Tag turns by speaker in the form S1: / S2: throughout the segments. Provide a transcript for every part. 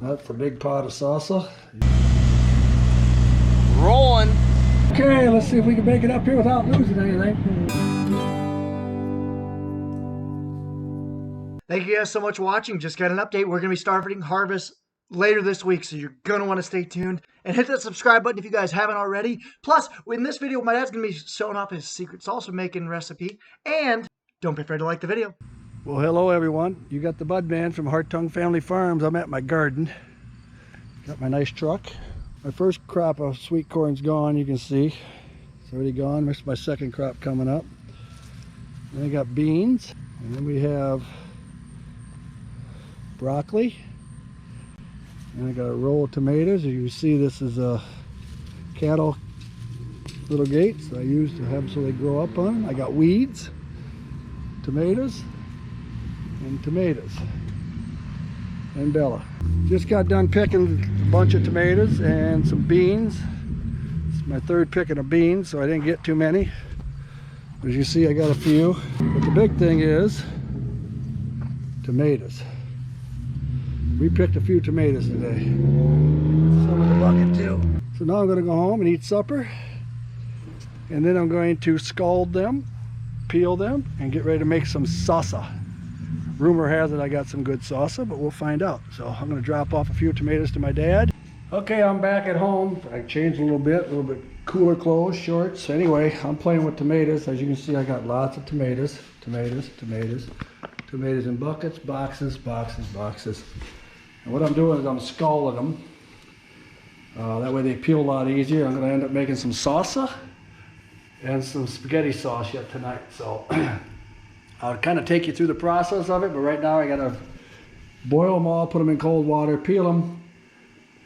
S1: That's a big pot of salsa.
S2: Rolling.
S1: Okay, let's see if we can make it up here without losing anything. Thank you guys so much for watching. Just got an update. We're going to be starting harvest later this week, so you're going to want to stay tuned. And hit that subscribe button if you guys haven't already. Plus, in this video, my dad's going to be showing off his secret salsa making recipe. And don't be afraid to like the video. Well, hello everyone. You got the Bud Man from Hartung Family Farms. I'm at my garden. Got my nice truck. My first crop of sweet corn's gone, you can see. It's already gone. This is my second crop coming up. Then I got beans. And then we have broccoli. And I got a row of tomatoes. As you can see, this is a cattle little gates that I use to have so they grow up on. I got weeds, tomatoes, and tomatoes. And Bella. Just got done picking a bunch of tomatoes and some beans. It's my third picking of beans, so I didn't get too many. As you see, I got a few. But the big thing is tomatoes. We picked a few tomatoes today. Some in the bucket too. So now I'm going to go home and eat supper. And then I'm going to scald them, peel them, and get ready to make some salsa. Rumor has it I got some good salsa, but we'll find out. So I'm going to drop off a few tomatoes to my dad. Okay, I'm back at home. I changed a little bit cooler clothes, shorts. Anyway, I'm playing with tomatoes. As you can see, I got lots of tomatoes. Tomatoes in buckets, boxes. And what I'm doing is I'm scalding them. That way they peel a lot easier. I'm going to end up making some salsa and some spaghetti sauce yet tonight. So I'll kind of take you through the process of it, but right now I got to boil them all, put them in cold water, peel them,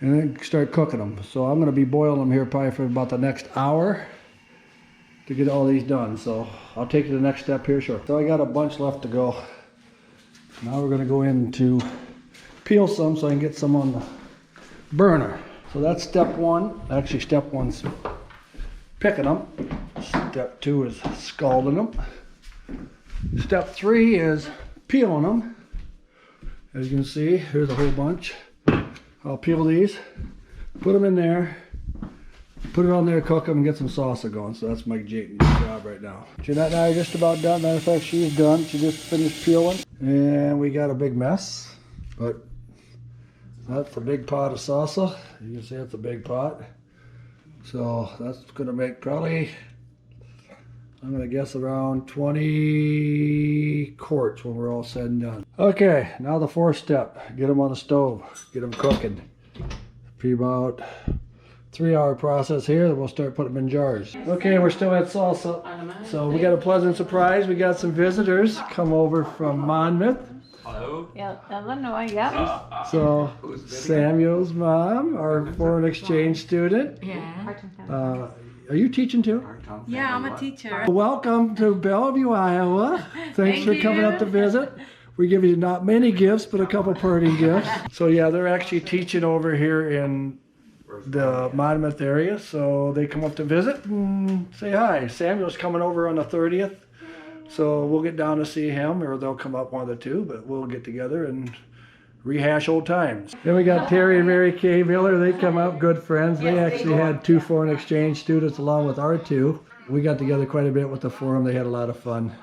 S1: and then start cooking them. So I'm going to be boiling them here probably for about the next hour to get all these done. So I'll take you to the next step here shortly. So I got a bunch left to go. Now we're going to go into peel some so I can get some on the burner. So that's step one. Actually, step one's picking them. Step two is scalding them. Step three is peeling them. As you can see, here's a whole bunch. I'll peel these, put them in there, put it on there, cook them, and get some salsa going. So that's my job right now. Jeanette and I are just about done. Matter of fact, she's done. She just finished peeling. And we got a big mess, but that's a big pot of salsa. You can see it's a big pot. So that's going to make probably, I'm going to guess, around 20 quarts when we're all said and done. Okay, now the fourth step. Get them on the stove. Get them cooking. Be about 3-hour process here, then we'll start putting them in jars. Okay, we're still at salsa. So we got a pleasant surprise. We got some visitors come over from Monmouth.
S3: Hello. Yeah, Illinois, yeah.
S1: So Samuel's mom, our foreign exchange student.
S3: Yeah.
S1: Are you teaching too?
S3: Yeah, I'm a teacher.
S1: Welcome to Bellevue, Iowa. Thanks for coming up to visit. We give you not many gifts, but a couple parting gifts. So yeah, they're actually teaching over here in the Monmouth area. So they come up to visit and say hi. Samuel's coming over on the 30th. So we'll get down to see him, or they'll come up, one of the two, but we'll get together and rehash old times. Then we got Terry and Mary Kay Miller. They come out, good friends. They actually had 2 foreign exchange students along with our 2. We got together quite a bit with the forum. They had a lot of fun.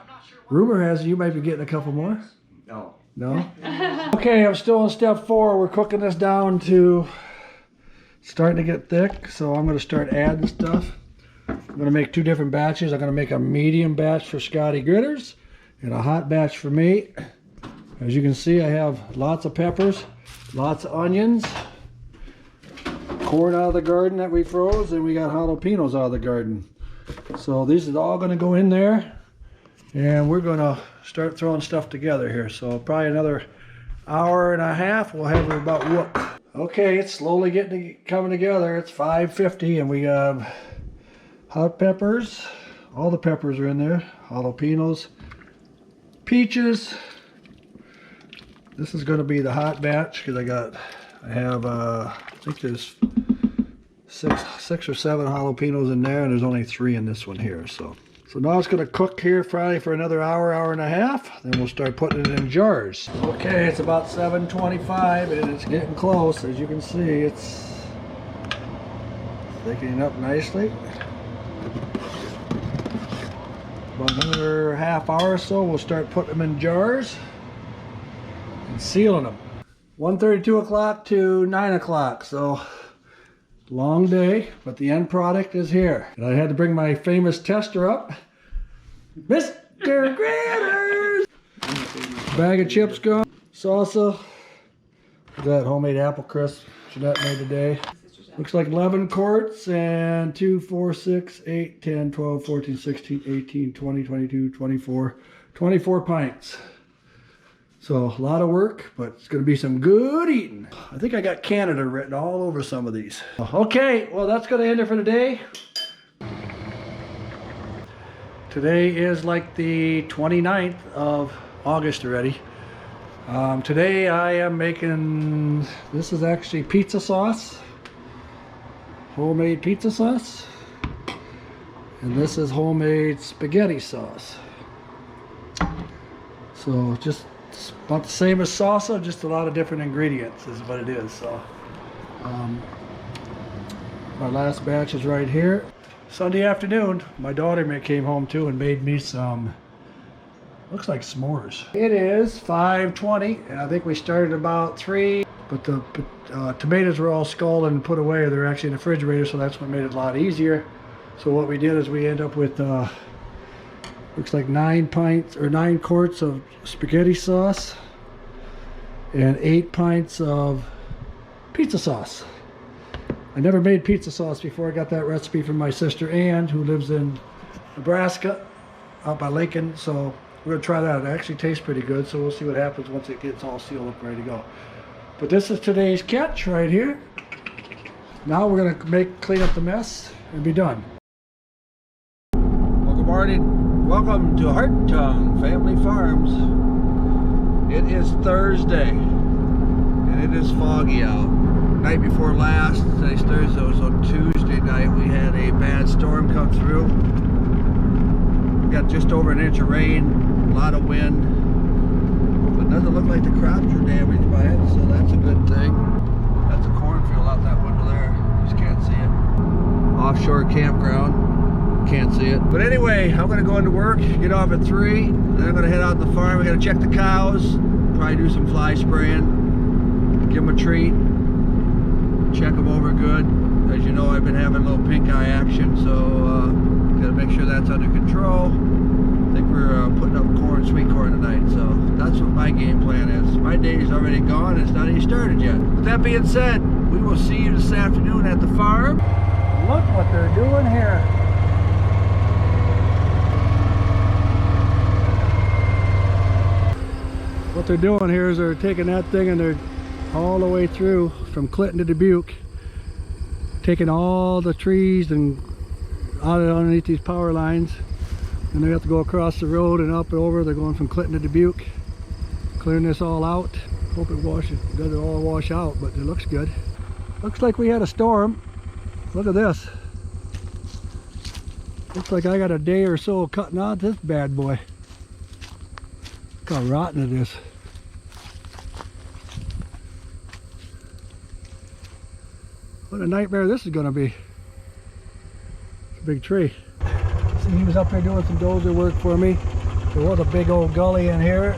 S1: Rumor has it you might be getting a couple more?
S2: No.
S1: No? Okay, I'm still on step 4. We're cooking this down to starting to get thick. So I'm going to start adding stuff. I'm going to make 2 different batches. I'm going to make a medium batch for Scotty Gritters and a hot batch for me. As you can see, I have lots of peppers, lots of onions, corn out of the garden that we froze, and we got jalapenos out of the garden. So these are all going to go in there, and we're going to start throwing stuff together here. So probably another hour and a half, we'll have it about whoop. Okay, it's slowly coming together. It's 5:50, and we have hot peppers. All the peppers are in there. Jalapenos, peaches. This is going to be the hot batch because I have I think there's six or seven jalapenos in there, and there's only 3 in this one here. So So now it's going to cook here probably for another hour, hour and a half. Then we'll start putting it in jars. Okay, it's about 7:25 and it's getting close. As you can see, it's thickening up nicely. About another half hour or so, we'll start putting them in jars and sealing them. 1:32 o'clock to 9 o'clock. So long day, but the end product is here. And I had to bring my famous tester up, Mr. Gritters. Bag of chips gone. Salsa. That homemade apple crisp Jeanette made today. Looks like 11 quarts and 2, 4, 6, 8, 10, 12, 14, 16, 18, 20, 22, 24, 24 pints. So a lot of work, but it's going to be some good eating. I think I got Canada written all over some of these. Okay, well that's going to end it for today. Today is like the 29th of August already. Today I am making, this is actually pizza sauce. Homemade pizza sauce. And this is homemade spaghetti sauce. So just it's about the same as salsa, just a lot of different ingredients is what it is. So my last batch is right here. Sunday afternoon, my daughter came home too and made me some, looks like s'mores. It is 5:20 and I think we started about 3, but the tomatoes were all scalded and put away. They're actually in the refrigerator, so that's what made it a lot easier. So what we did is we end up with looks like 9 pints or 9 quarts of spaghetti sauce and 8 pints of pizza sauce. I never made pizza sauce before. I got that recipe from my sister Ann, who lives in Nebraska, out by Lincoln. So we're gonna try that. It actually tastes pretty good. So we'll see what happens once it gets all sealed up, ready to go. But this is today's catch right here. Now we're gonna clean up the mess and be done.
S2: Well, good morning. Welcome to Hartung Family Farms. It is Thursday and it is foggy out. Night before last, today's Thursday, so Tuesday night we had a bad storm come through. We got just over an inch of rain, a lot of wind, but it doesn't look like the crops are damaged by it, so that's a good thing. That's a cornfield out that window there, just can't see it. Offshore campground. Can't see it. But anyway, I'm going to go into work, get off at 3, then I'm going to head out to the farm. We got to check the cows, probably do some fly spraying, give them a treat, check them over good. As you know, I've been having a little pink eye action, so got to make sure that's under control. I think we're putting up corn, sweet corn tonight, so that's what my game plan is. My day is already gone, it's not even started yet. With that being said, we will see you this afternoon at the farm.
S1: Look what they're doing here. What they're doing here is they're taking that thing and they're all the way through from Clinton to Dubuque, taking all the trees and out underneath these power lines, and they have to go across the road and up and over. They're going from Clinton to Dubuque, clearing this all out. Hope it doesn't all wash out, but it looks good. Looks like we had a storm. Look at this. Looks like I got a day or so cutting out this bad boy. Look how rotten it is. What a nightmare this is going to be. It's a big tree. See, he was up here doing some dozer work for me. There was a big old gully in here.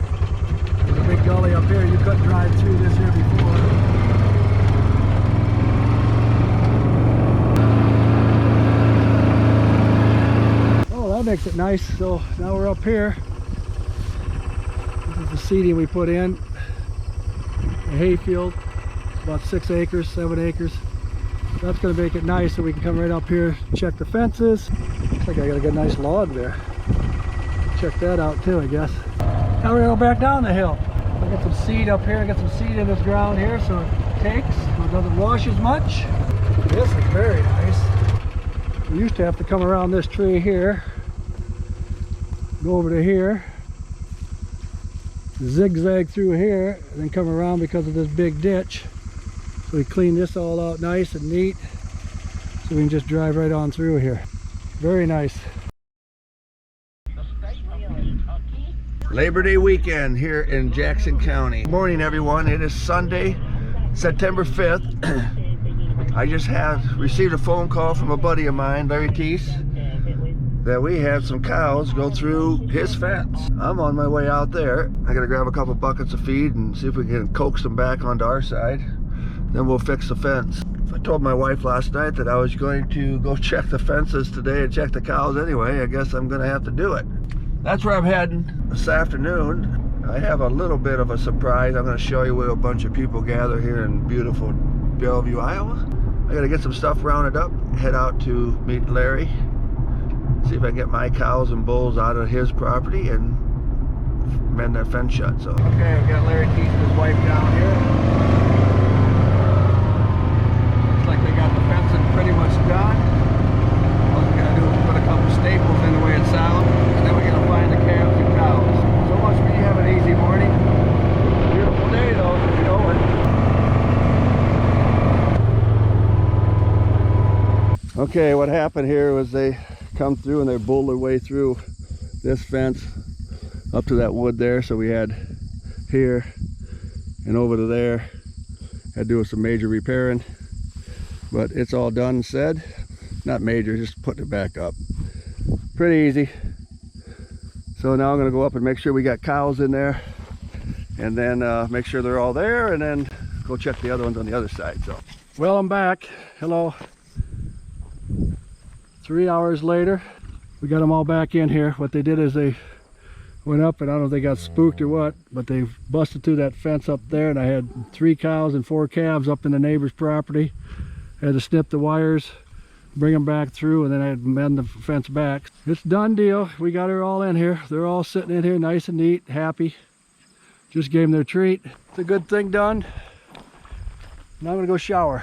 S1: There's a big gully up here. You couldn't drive through this here before. Oh, that makes it nice. So now we're up here. This is the seeding we put in. A hay field, about 6 acres, 7 acres. That's going to make it nice so we can come right up here, check the fences. Looks like I got a good nice log there. Check that out too, I guess. Now we're going to go back down the hill. I'll get some seed up here, get some seed in this ground here so it takes, so it doesn't wash as much. This is very nice. We used to have to come around this tree here, go over to here, zigzag through here, and then come around because of this big ditch. So we clean this all out nice and neat so we can just drive right on through here. Very nice.
S2: Labor Day weekend here in Jackson County. Good morning, everyone. It is Sunday, September 5th. I just received a phone call from a buddy of mine, Larry Teese, that we had some cows go through his fence. I'm on my way out there. I gotta grab a couple buckets of feed and see if we can coax them back onto our side. Then we'll fix the fence. I told my wife last night that I was going to go check the fences today and check the cows anyway. I guess I'm gonna have to do it. That's where I'm heading this afternoon. I have a little bit of a surprise. I'm gonna show you where a bunch of people gather here in beautiful Bellevue, Iowa. I gotta get some stuff rounded up, head out to meet Larry, see if I can get my cows and bulls out of his property and mend that fence shut. So okay, we got Larry Teese and his wife down here. Looks like they got the fencing pretty much done. All we gotta do is put a couple staples in the way it sounds, and then we're gonna find the calves and cows. So much for you. Have an easy morning. Beautiful day though, you know it. Okay, what happened here was they come through and they bulled their way through this fence up to that wood there. So we had here and over to there. Had to do some major repairing, but it's all done and said. Not major, just putting it back up. Pretty easy. So now I'm gonna go up and make sure we got cows in there, and then make sure they're all there, and then go check the other ones on the other side. So, well, I'm back. Hello. 3 hours later, we got them all back in here. What they did is they went up, and I don't know if they got spooked or what, but they busted through that fence up there, and I had 3 cows and 4 calves up in the neighbor's property. I had to snip the wires, bring them back through, and then I had to mend the fence back. It's a done deal. We got her all in here. They're all sitting in here nice and neat, happy. Just gave them their treat. It's a good thing done. Now I'm gonna go shower.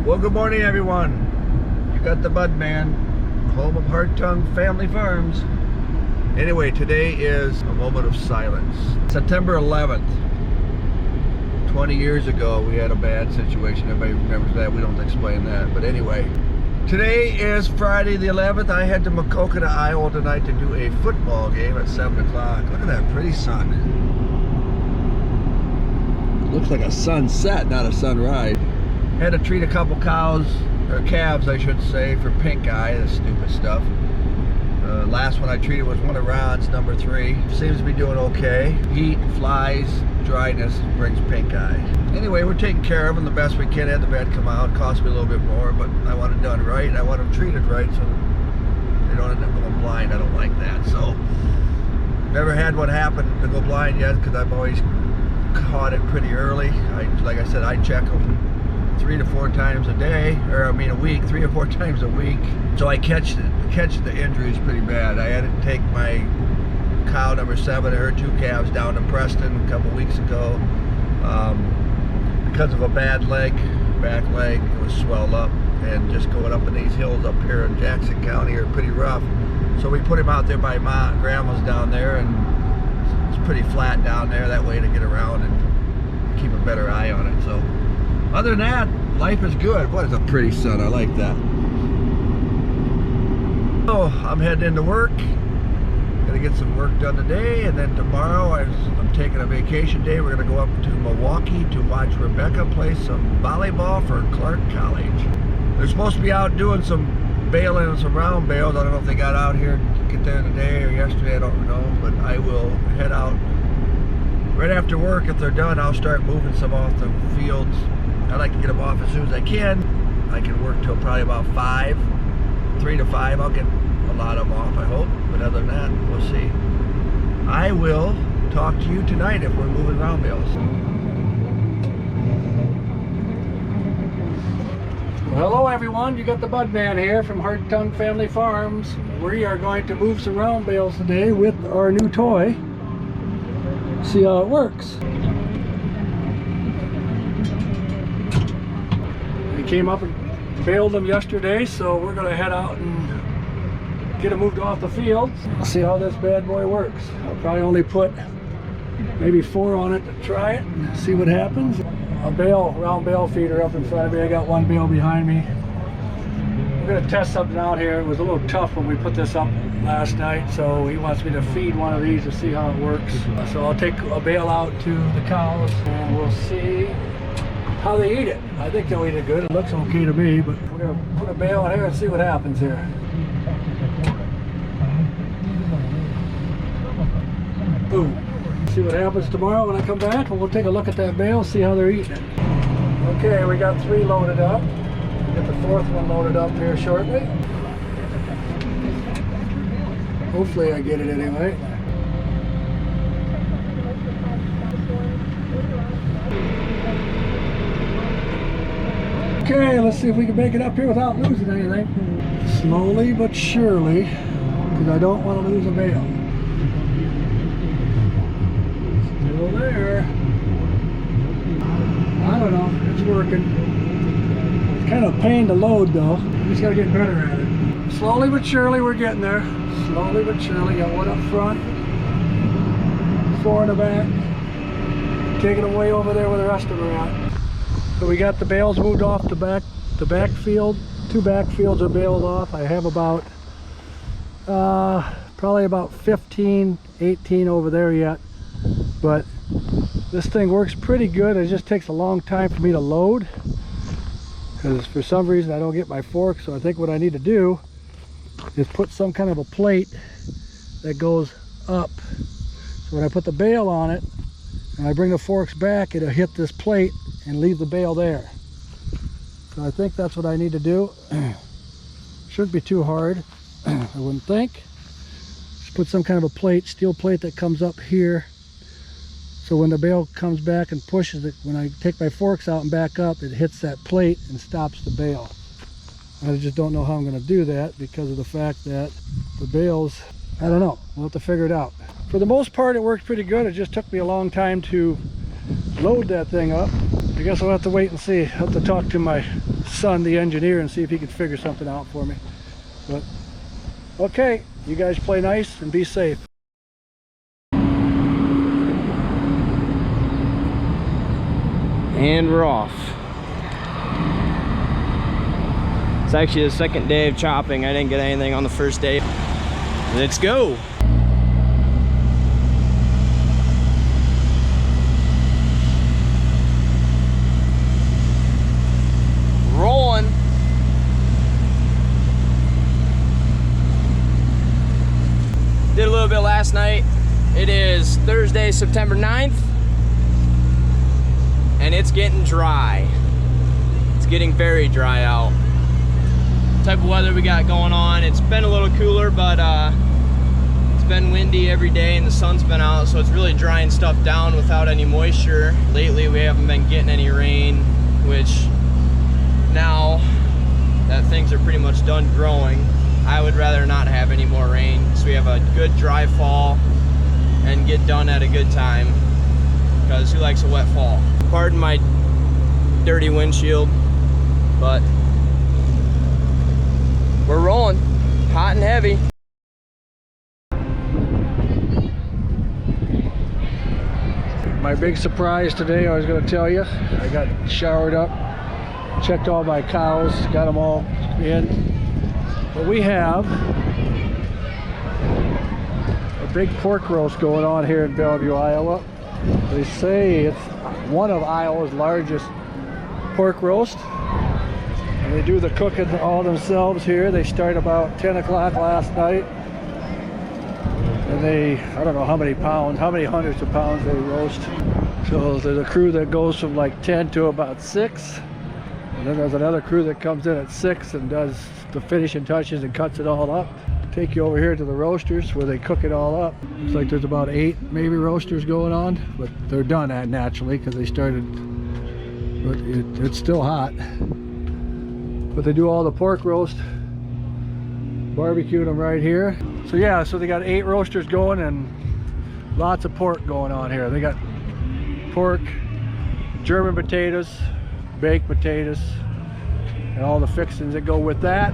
S2: Well, good morning, everyone. Got the Bud Man, home of Hartung Family Farms. Anyway, today is a moment of silence. September 11th, 20 years ago, we had a bad situation. Everybody remembers that. We don't explain that. But anyway, today is Friday the 11th. I head to Makokata, Iowa tonight to do a football game at 7 o'clock. Look at that pretty sun. Looks like a sunset, not a sunrise. Had to treat a couple cows, or calves I should say, for pink eye. That's stupid stuff. Last one I treated was one of Ron's, number 3. Seems to be doing okay. Heat, flies, dryness brings pink eye. Anyway, we're taking care of them the best we can. Had the vet come out. Cost me a little bit more, but I want it done right. I want them treated right so they don't end up going blind. I don't like that. So never had one happen to go blind yet, because I've always caught it pretty early. Like I said, I check them 3 to 4 times a day, or I mean a week, 3 or 4 times a week. So I catch the injuries pretty bad. I had to take my cow number 7 and her 2 calves down to Preston a couple weeks ago because of a bad back leg. It was swelled up, and just going up in these hills up here in Jackson County are pretty rough. So we put him out there by grandma's down there, and it's pretty flat down there, that way to get around and keep a better eye on it. So other than that, life is good. What is a pretty sun? I like that. So I'm heading into work. Gonna get some work done today, and then tomorrow I'm taking a vacation day. We're gonna go up to Milwaukee to watch Rebecca play some volleyball for Clark College. They're supposed to be out doing some baling and some round bales. I don't know if they got out here to get there today or yesterday. I don't know, but I will head out right after work. If they're done, I'll start moving some off the fields. I like to get them off as soon as I can. I can work till probably about 5, 3 to 5. I'll get a lot of them off, I hope. But other than that, we'll see. I will talk to you tonight if we're moving round bales.
S1: Well, hello everyone. You got the Bud Man here from Hartung Family Farms. We are going to move some round bales today with our new toy. See how it works. We came up and baled them yesterday, so we're going to head out and get them moved off the field. See how this bad boy works. I'll probably only put maybe 4 on it to try it and see what happens. A round bale feeder up in front of me. I got 1 bale behind me. We're gonna test something out here. It was a little tough when we put this up last night, so he wants me to feed one of these to see how it works. So I'll take a bale out to the cows and we'll see how they eat it. I think they'll eat it good. It looks okay to me, but we're gonna put a bale in here and see what happens here. Boom. See what happens tomorrow when I come back, and we'll take a look at that bale, see how they're eating it. Okay, we got 3 loaded up. We'll get the 4th one loaded up here shortly. Hopefully I get it anyway. Okay, let's see if we can make it up here without losing anything. Slowly but surely, because I don't want to lose a bale. Still there. I don't know, it's working. It's kind of a pain to load though. We just gotta get better at it. Slowly but surely we're getting there. Slowly but surely. Got 1 up front, 4 in the back. Taking them way over there where the rest of them are at. So we got the bales moved off the back field. 2 back fields are baled off. I have about probably about 15, 18 over there yet. But this thing works pretty good. It just takes a long time for me to load because for some reason I don't get my fork. So I think what I need to do is put some kind of a plate that goes up. So when I put the bale on it and I bring the forks back, it'll hit this plate and leave the bale there. So I think that's what I need to do. Shouldn't be too hard, I wouldn't think. Just put some kind of a plate, steel plate that comes up here. So when the bale comes back and pushes it, when I take my forks out and back up, it hits that plate and stops the bale. I just don't know how I'm going to do that because of the fact that the bales, I don't know, we'll have to figure it out. For the most part, it worked pretty good. It just took me a long time to load that thing up. I guess I'll have to wait and see. I'll have to talk to my son, the engineer, and see if he can figure something out for me. But okay, you guys play nice and be safe.
S4: And we're off. It's actually the 2nd day of chopping. I didn't get anything on the 1st day. Let's go. Rolling. Did a little bit last night. It is Thursday, September 9th. And it's getting dry. It's getting very dry out. The type of weather we got going on. It's been a little cooler, but it's been windy every day and the sun's been out, so it's really drying stuff down without any moisture. Lately we haven't been getting any rain, which now that things are pretty much done growing, I would rather not have any more rain so we have a good dry fall and get done at a good time, because who likes a wet fall? Pardon my dirty windshield, but we're rolling, hot and heavy.
S1: My big surprise today, I was going to tell you, I got showered up, checked all my cows, got them all in. But we have a big pork roast going on here in Bellevue, Iowa. They say it's one of Iowa's largest pork roast. And they do the cooking all themselves here. They start about 10 o'clock last night. And they, I don't know how many pounds, how many hundreds of pounds they roast. So there's a crew that goes from like 10 to about 6. And then there's another crew that comes in at 6 and does the finishing touches and cuts it all up. Take you over here to the roasters where they cook it all up. Looks like there's about 8 maybe roasters going on, but they're done at naturally because they started, but it's still hot. But they do all the pork roast, barbecue them right here. So yeah, so they got 8 roasters going and lots of pork going on here. They got pork, German potatoes, baked potatoes, and all the fixings that go with that.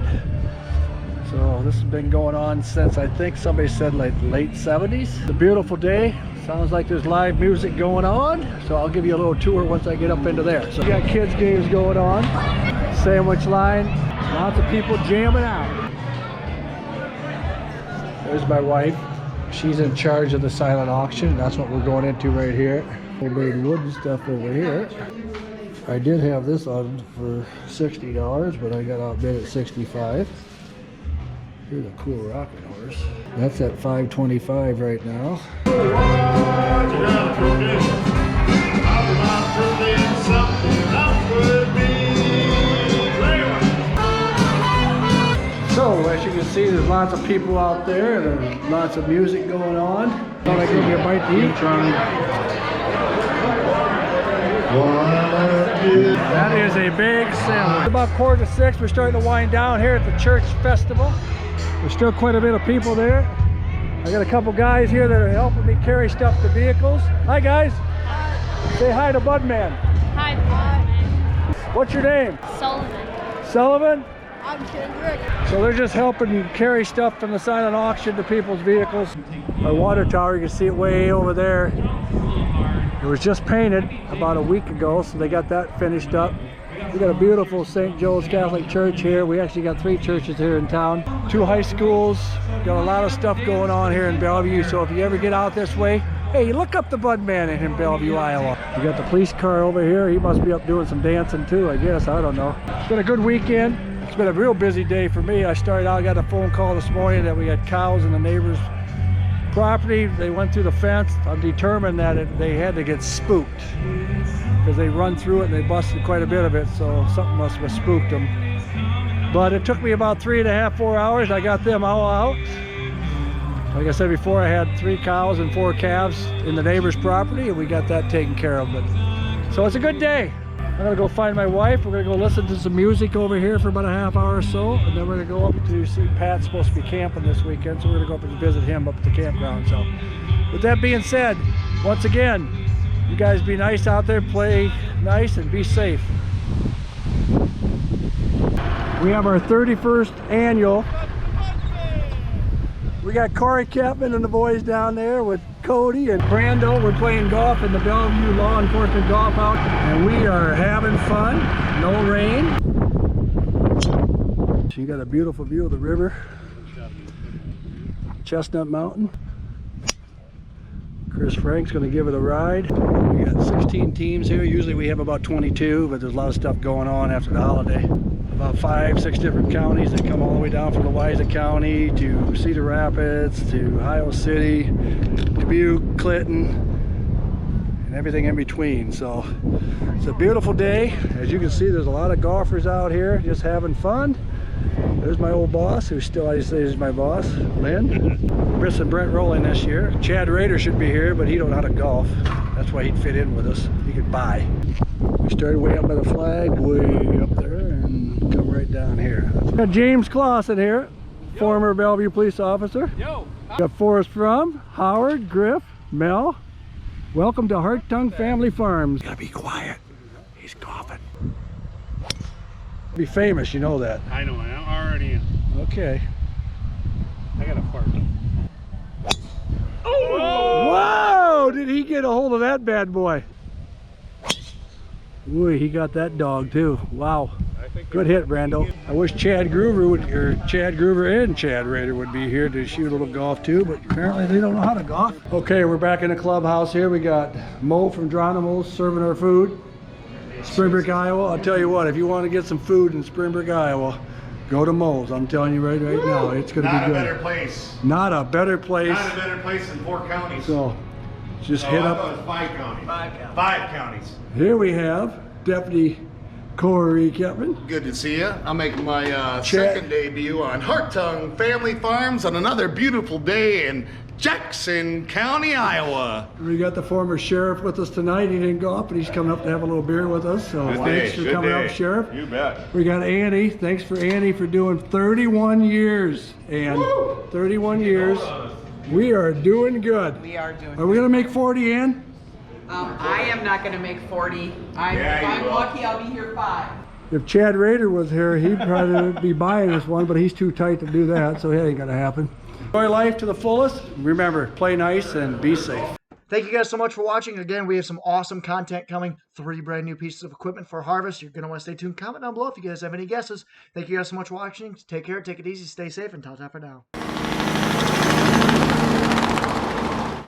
S1: So this has been going on since, I think somebody said like late 70s. It's a beautiful day. Sounds like there's live music going on. So I'll give you a little tour once I get up into there. So we got kids games going on. Sandwich line. Lots of people jamming out. There's my wife. She's in charge of the silent auction. That's what we're going into right here. Homemade wood and stuff over here. I did have this on for $60, but I got outbid at $65. Here's a cool rocking horse. That's at $525 right now. So, as you can see, there's lots of people out there. There's lots of music going on. Thought I'd give you a bite to eat. That is a big salmon. About 5:45, we're starting to wind down here at the church festival. There's still quite a bit of people there. I got a couple guys here that are helping me carry stuff to vehicles. Hi guys. Hi. Say hi to Budman.
S5: Hi, Budman.
S1: What's your name?
S5: Sullivan.
S1: Sullivan?
S5: I'm Kendrick.
S1: So they're just helping carry stuff from the silent auction to people's vehicles. Our water tower, you can see it way over there. It was just painted about a week ago, so they got that finished up. We got a beautiful St. Joe's Catholic Church here. We actually got 3 churches here in town. 2 high schools. Got a lot of stuff going on here in Bellevue, so if you ever get out this way, hey, look up the Budman in Bellevue, Iowa. We got the police car over here. He must be up doing some dancing too, I guess. I don't know. It's been a good weekend. It's been a real busy day for me. I started out, got a phone call this morning that we had cows in the neighbor's property. They went through the fence. I'm determined that they had to get spooked because they run through it and they busted quite a bit of it, so something must have spooked them. But it took me about 3.5, 4 hours. I got them all out. Like I said before, I had 3 cows and 4 calves in the neighbor's property, and we got that taken care of. But so it's a good day. I'm gonna go find my wife. We're gonna go listen to some music over here for about a half hour or so, and then we're gonna go up to see Pat's supposed to be camping this weekend, so we're gonna go up and visit him up at the campground. So with that being said, once again, you guys be nice out there, play nice, and be safe. We have our 31st annual. We got Corey Kepman and the boys down there with Cody and Brando. We're playing golf in the Bellevue Law Enforcement Golf House, and we are having fun. No rain. So you got a beautiful view of the river, Chestnut Mountain. Chris Frank's going to give it a ride. We got 16 teams here. Usually we have about 22, but there's a lot of stuff going on after the holiday. About 5, 6 different counties that come all the way down from Louisa County to Cedar Rapids to Ohio City, Dubuque, Clinton, and everything in between. So it's a beautiful day. As you can see, there's a lot of golfers out here just having fun. There's my old boss, who still I say is my boss, Lynn. Missing Brent Rolling this year. Chad Rader should be here, but he don't know how to golf. That's why he'd fit in with us. He could buy. We started way up by the flag, way up there, and come right down here. Got James Clausen here, former Bellevue police officer.
S6: Yo.
S1: Got Forrest Frum, Howard, Griff, Mel. Welcome to Hartung Family Farms. Gotta be quiet. He's coughing. Be famous, you know that.
S6: I know, I already am.
S1: Okay.
S6: I got a fart.
S1: Oh! Whoa! Did he get a hold of that bad boy? Ooh, he got that dog too. Wow. Good hit, Brando. I wish Chad Groover and Chad Rader would be here to shoot a little golf too, but apparently they don't know how to golf. Okay, we're back in the clubhouse here. We got Mo from Dronimals serving our food. Springbrook, Iowa. I'll tell you what, if you want to get some food in Springbrook, Iowa, go to Mo's. I'm telling you right now, it's going to be good.
S7: Not a better place.
S1: Not a better place.
S7: Not a better place than 4 counties.
S1: So, just hit
S7: I
S1: up.
S7: thought it was 5 counties. 5 counties.
S1: Here we have Deputy Corey Kepman.
S7: Good to see you. I'm making my second debut on Hartung Family Farms on another beautiful day in Jackson County, Iowa.
S1: We got the former sheriff with us tonight. He didn't go up, but he's coming up to have a little beer with us. So thanks for coming up, Sheriff.
S7: You bet.
S1: We got Annie. Thanks for Annie for doing 31 years. And 31 years. We are doing good.
S8: We are doing
S1: Are we going to make 40, Ann?
S8: I am not going to make 40. If I'm lucky, I'll be here 5.
S1: If Chad Rader was here, he'd probably be buying us one, but he's too tight to do that, so that ain't going to happen. Enjoy life to the fullest. Remember, play nice and be safe.
S9: Thank you guys so much for watching. Again, we have some awesome content coming. 3 brand new pieces of equipment for harvest. You're going to want to stay tuned. Comment down below if you guys have any guesses. Thank you guys so much for watching. Take care. Take it easy. Stay safe. And ta-ta for now.